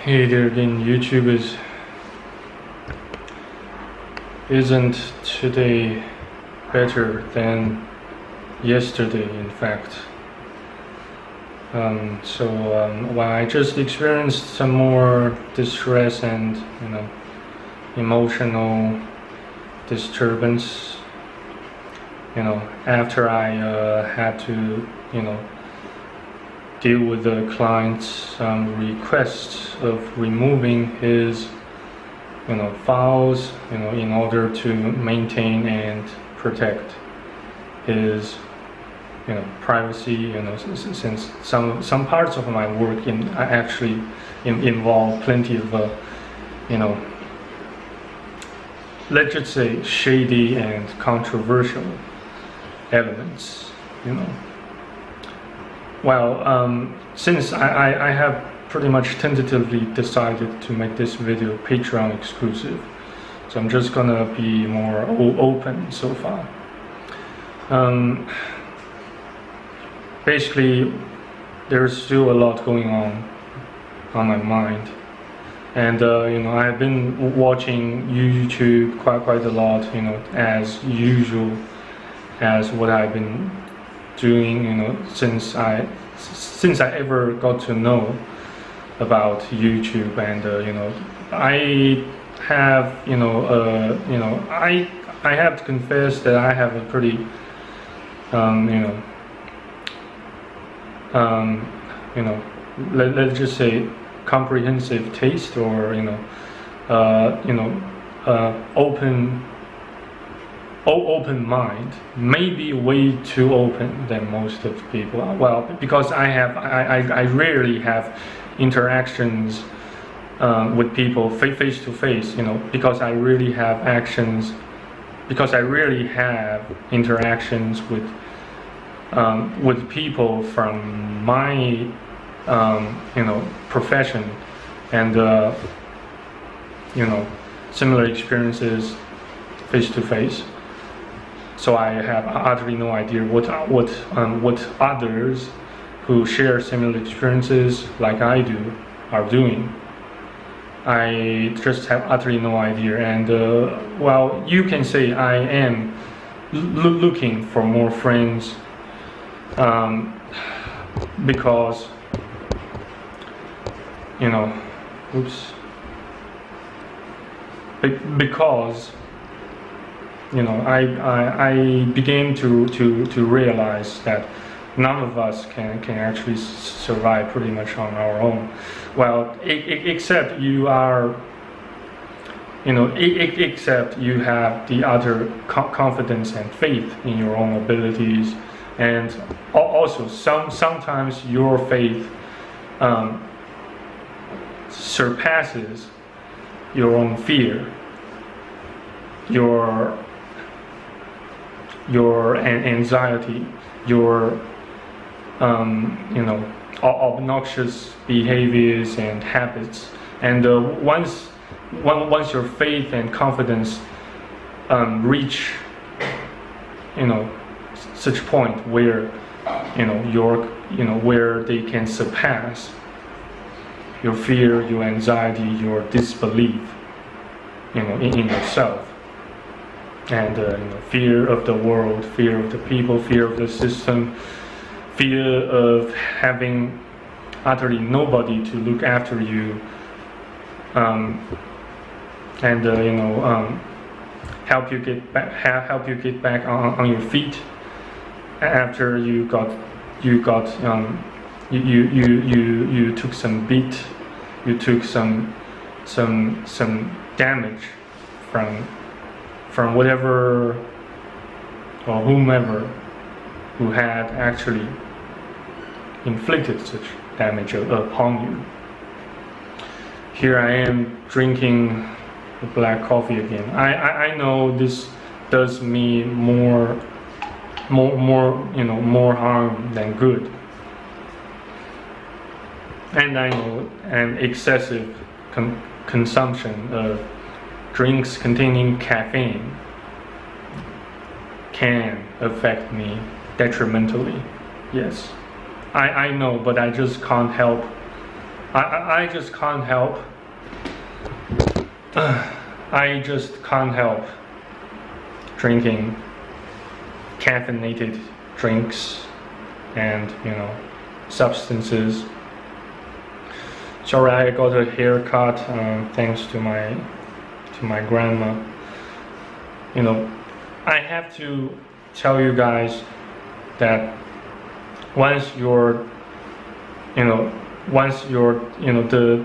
Hey there again, YouTube isn't today better than yesterday, in fact. While I just experienced some more distress and emotional disturbance, after I had to deal with the client's request of removing his files in order to maintain and protect his privacy, since some parts of my work actually involve plenty of let's just say shady and controversial elements. Since I have pretty much tentatively decided to make this video Patreon exclusive, so I'm just gonna be more open so far. Basically, there's still a lot going on my mind, and I've been watching YouTube quite a lot, as usual, as what I've been doing, since I ever got to know about YouTube, and I have I have to confess that I have a pretty let's just say comprehensive taste, or open mind, maybe way too open than most of the people. Well, because I rarely have interactions with people face to face, because I really have interactions with people from my profession, and similar experiences face to face. So I have utterly no idea what others who share similar experiences like I do are doing. I just have utterly no idea, and well, you can say I am looking for more friends, because because I began to realize that none of us can actually survive pretty much on our own. Well, except you are, except you have the utter confidence and faith in your own abilities, and also sometimes your faith surpasses your own fear, your anxiety, your obnoxious behaviors and habits. And once your faith and confidence reach such point where where they can surpass your fear, your anxiety, your disbelief in yourself, and fear of the world, fear of the people, fear of the system, fear of having utterly nobody to look after you, and help you get back on your feet after you took some beat, you took some damage from whatever or whomever who had actually inflicted such damage upon you. Here I am drinking black coffee again. I know this does me more harm than good, and I know an excessive consumption of drinks containing caffeine can affect me detrimentally. Yes, I know, but I just can't help I just can't help. I just can't help drinking caffeinated drinks and substances. Sorry, I got a haircut thanks to my grandma. I have to tell you guys that once you're the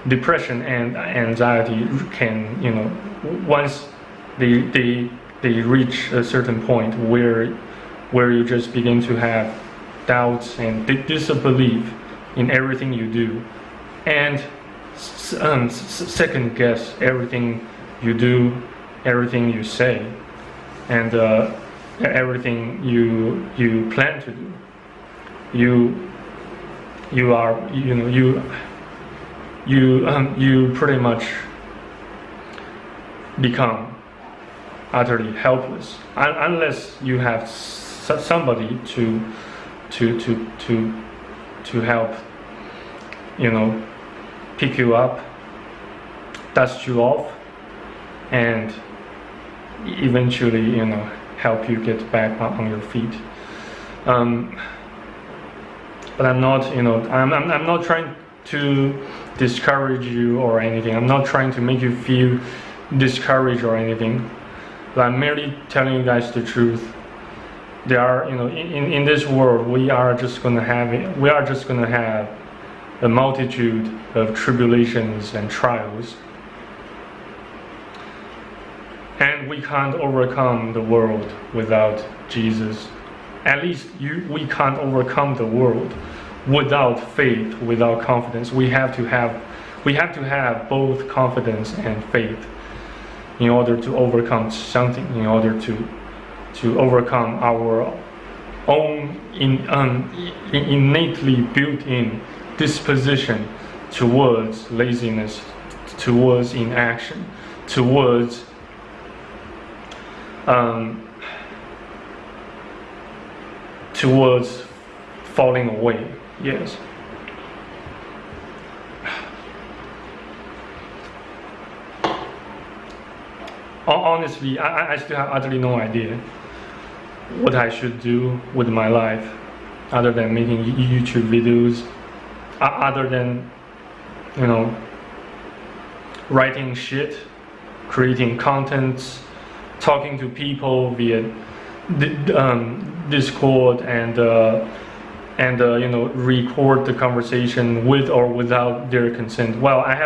depression and anxiety can once they reach a certain point where you just begin to have doubts and disbelief in everything you do, and second guess everything you do, everything you say, and everything you plan to do. You pretty much become utterly helpless unless you have somebody to help pick you up, dust you off, and eventually help you get back on your feet. But I'm not I'm not trying to discourage you or anything. I'm not trying to make you feel discouraged or anything, but I'm merely telling you guys the truth. There are in this world we are just gonna have a multitude of tribulations and trials, and we can't overcome the world without Jesus. At least we can't overcome the world without faith, without confidence. We have to have both confidence and faith in order to overcome something, in order to overcome our own innately built-in disposition towards laziness, towards inaction, towards falling away. Yes. Honestly, I still have utterly no idea what I should do with my life other than making YouTube videos, other than writing shit, creating contents, talking to people via Discord and record the conversation with or without their consent. Well, I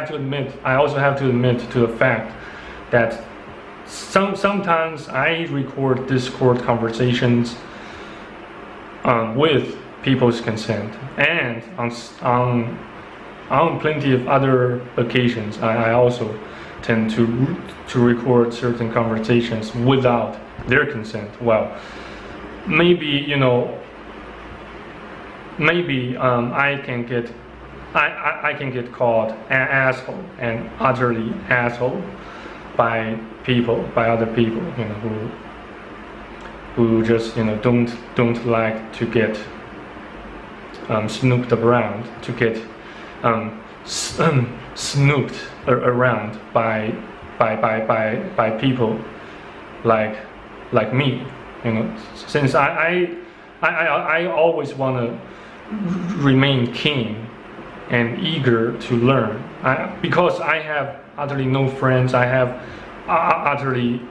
also have to admit to the fact that sometimes I record Discord conversations with people's consent, and on plenty of other occasions I also tend to record certain conversations without their consent. Well, maybe I can get called an asshole and utterly asshole by other people who just don't like to get snooped around, to get snooped around by people like me. Since I always want to remain keen and eager to learn, because I have utterly no friends, I have utterly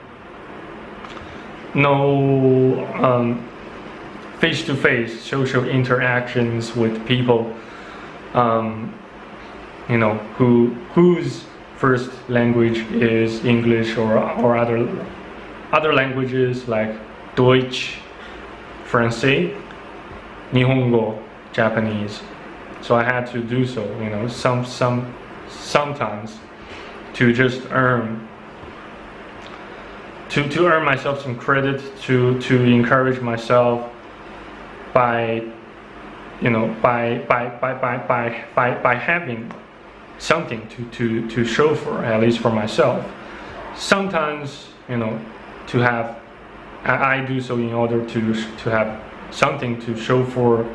no face-to-face social interactions with people whose first language is English or other languages like Deutsch, Francais, Nihongo, Japanese. So I had to do so, sometimes to just earn myself some credit, to encourage myself by having something to show for, at least for myself. Sometimes to have, I do so in order to have something to show for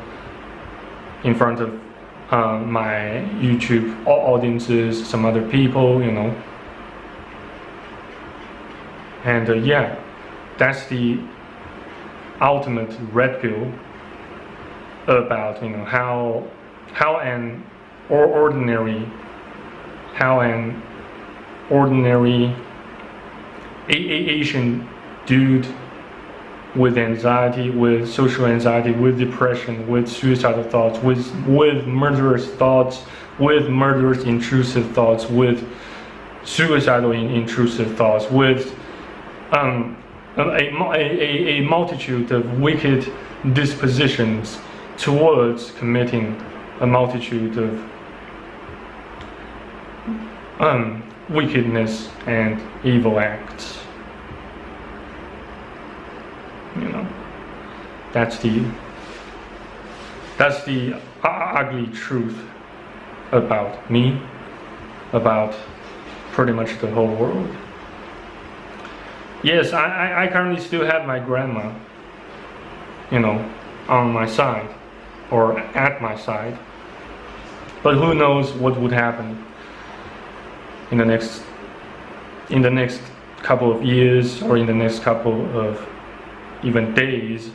in front of my YouTube audiences, some other people, you know. And yeah, that's the ultimate red pill about, you know, how an ordinary Asian dude with anxiety, with social anxiety, with depression, with suicidal thoughts, with murderous thoughts, with murderous intrusive thoughts, with suicidal intrusive thoughts, with a multitude of wicked dispositions towards committing a multitude of wickedness and evil acts. You know, that's the ugly truth about me, about pretty much the whole world. Yes, I currently still have my grandma, you know, on my side or at my side, but who knows what would happen in the next couple of years, or in the next couple of even days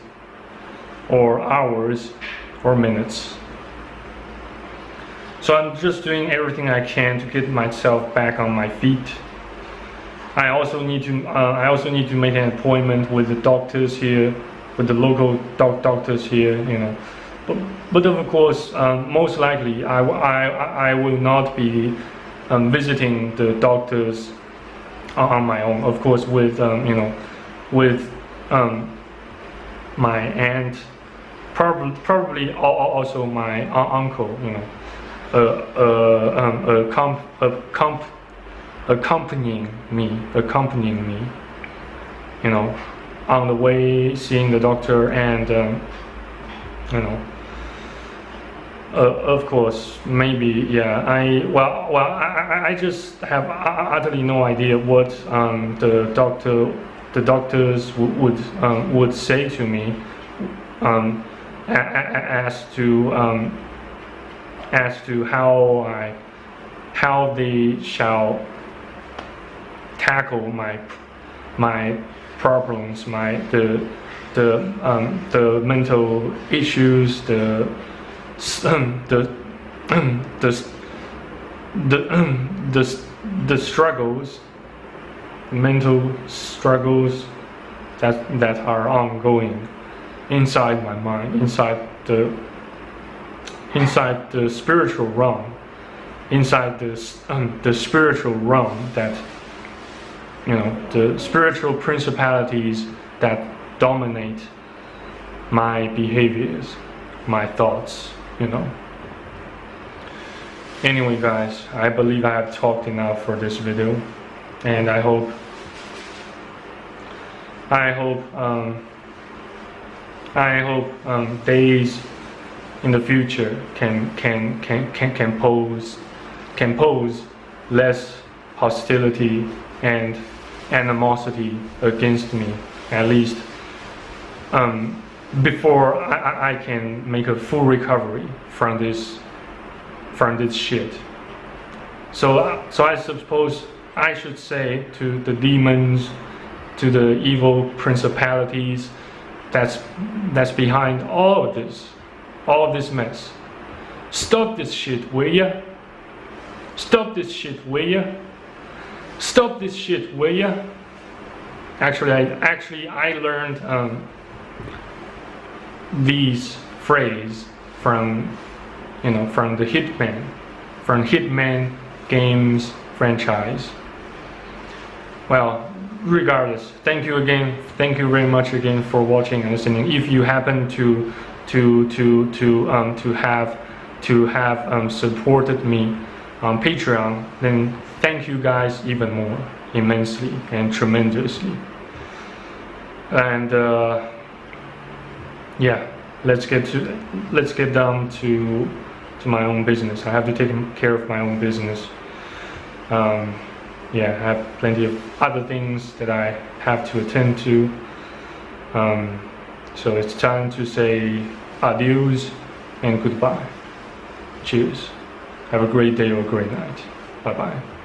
or hours or minutes. So I'm just doing everything I can to get myself back on my feet. I also need to make an appointment with the doctors here, with the local doctors here, you know. But of course, most likely I will not be visiting the doctors on my own. Of course, with you know, with my aunt, probably also my uncle, you know, accompanying me, you know, on the way seeing the doctor, and you know, of course, maybe, yeah. I just have utterly no idea what the doctors would say to me as to how they shall tackle my problems, the mental issues, the struggles, mental struggles that are ongoing inside my mind, inside the spiritual realm, inside the spiritual realm, that, you know, the spiritual principalities that dominate my behaviors, my thoughts, you know. Anyway, guys, I believe I have talked enough for this video, and I hope days in the future can pose less hostility and animosity against me, at least before I can make a full recovery from this shit. So I suppose I should say to the demons, to the evil principalities that's behind all of this mess: stop this shit, will ya? Stop this shit, will ya? Stop this shit, will ya? Actually, I learned these phrases from the Hitman games franchise. Well, regardless, thank you very much again for watching and listening. If you happen to have supported me on Patreon, then thank you guys even more, immensely and tremendously. And yeah, let's get down to my own business. I have to take care of my own business. Yeah, I have plenty of other things that I have to attend to. So it's time to say adios and goodbye. Cheers. Have a great day or a great night. Bye bye.